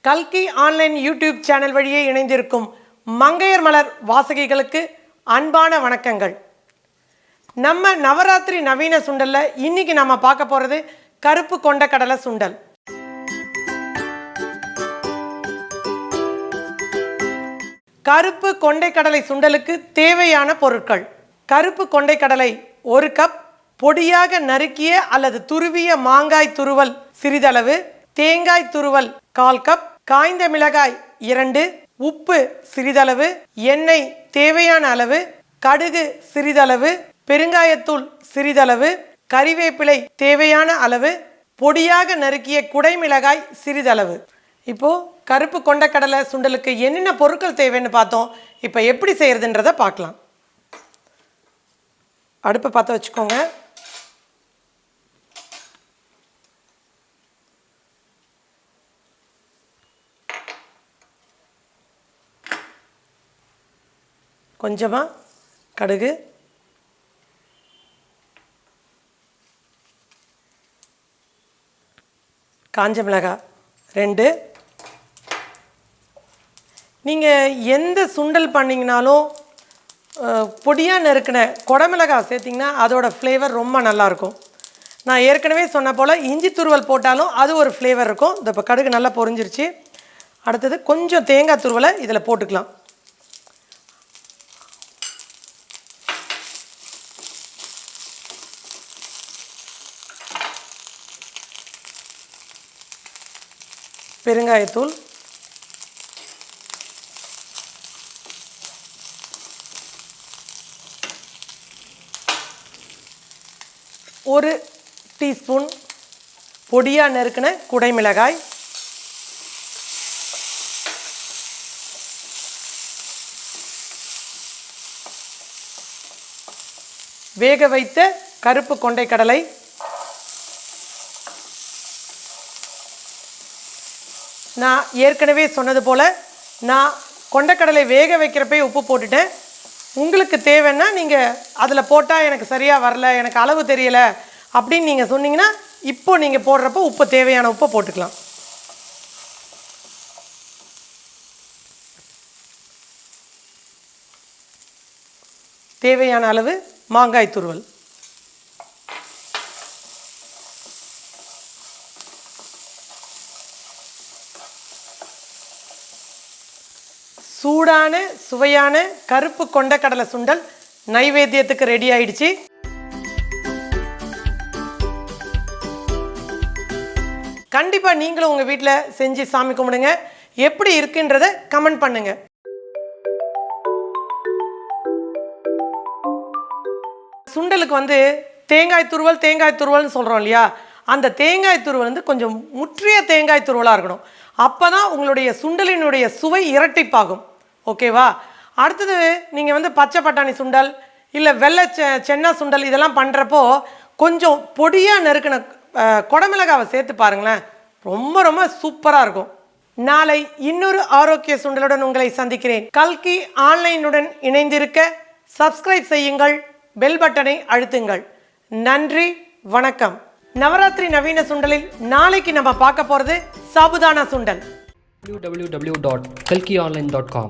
கல்கி online YouTube channel வழியே இணைந்திருக்கும் மங்கையர் மலர் வாசகிகளுக்கு அன்பான வணக்கங்கள். நம்ம நவராத்திரி நவீன சுண்டல்ல இன்னைக்கு நம்ம பார்க்க போறது கருப்பு கொண்ட கடலை சுண்டல். கருப்பு கொண்டை கடலை சுண்டலுக்கு தேவையான பொருட்கள்: கருப்பு கொண்டை கடலை 1 கப், பொடியாக நறுக்கிய அல்லது துருவிய மாங்காய் துருவல் சிறிதளவு, தேங்காய் துருவல் 1/4 கப், காய்ந்த மிளகாய் 2, உப்பு சிறிதளவு, எண்ணெய் தேவையான அளவு, கடுகு சிறிதளவு, பெருங்காயத்தூள் சிறிதளவு, கறிவேப்பிலை தேவையான அளவு, பொடியாக நறுக்கிய குடைமிளகாய் சிறிதளவு. இப்போது கருப்பு கொண்டக்கடலை சுண்டலுக்கு என்னென்ன பொருட்கள் தேவைன்னு பார்த்தோம். இப்போ எப்படி செய்கிறதுன்றதை பார்க்கலாம். அடுப்பை பற்ற வச்சுக்கோங்க. கொஞ்சமாக கடுகு, காஞ்ச மிளகாய் 2. நீங்கள் எந்த சுண்டல் பண்ணிங்கனாலும் பொடியாக நறுக்கின குடமிளகாய் சேர்த்திங்கன்னா அதோட ஃப்ளேவர் ரொம்ப நல்லாயிருக்கும். நான் ஏற்கனவே சொன்ன போல் இஞ்சி துருவல் போட்டாலும் அது ஒரு ஃப்ளேவர் இருக்கும். இந்த இப்போ கடுகு நல்லா பொரிஞ்சிருச்சு. அடுத்தது கொஞ்சம் தேங்காய் துருவலை இதில் போட்டுக்கலாம். பெருங்காயத்தூள், ஒரு டீஸ்பூன் பொடியாக நறுக்கின குடைமிளகாய், வேக வைத்த கருப்பு கொண்டை கடலை, நான் ஏற்கனவே சொன்னது போல் நான் கொண்டக்கடலை வேக வைக்கிறப்பே உப்பு போட்டுட்டேன். உங்களுக்கு தேவைன்னா நீங்கள் அதில் போட்டால் எனக்கு சரியாக வரல, எனக்கு அளவு தெரியலை அப்படின்னு நீங்கள் சொன்னீங்கன்னா இப்போது நீங்கள் போடுறப்போ உப்பு தேவையான உப்பை போட்டுக்கலாம். தேவையான அளவு மாங்காய் துருவல், சூடான சுவையான கருப்பு கொண்ட கடலை சுண்டல் நைவேத்தியத்துக்கு ரெடி ஆயிடுச்சு. கண்டிப்பாக நீங்களும் உங்கள் வீட்டில் செஞ்சு சாமி கும்பிடுங்க. எப்படி இருக்குன்றதை கமெண்ட் பண்ணுங்க. சுண்டலுக்கு தேங்காய் துருவல்னு சொல்கிறோம் இல்லையா, அந்த தேங்காய் துருவல் கொஞ்சம் முற்றிய தேங்காய் துருவலாக இருக்கணும். அப்போ தான் உங்களுடைய சுண்டலினுடைய சுவை இரட்டிப்பாகும். ஓகேவா? அடுத்தது நீங்கள் பச்சை பட்டாணி சுண்டல் இல்லை வெள்ளை சென்னா சுண்டல் இதெல்லாம் பண்ணுறப்போ கொஞ்சம் பொடியாக நறுக்கின குடமிளகாவை சேர்த்து பாருங்களேன், ரொம்ப ரொம்ப சூப்பராக இருக்கும். நாளை இன்னொரு ஆரோக்கிய சுண்டலுடன் உங்களை சந்திக்கிறேன். கல்கி ஆன்லைனுடன் இணைந்திருக்க சப்ஸ்கிரைப் செய்யுங்கள், பெல் பட்டனை அழுத்துங்கள். நன்றி, வணக்கம். நவராத்திரி நவீன சுண்டலில் நாளைக்கு நம்ம பார்க்க போகிறது சாபுதானா சுண்டல். www.kalkionline.com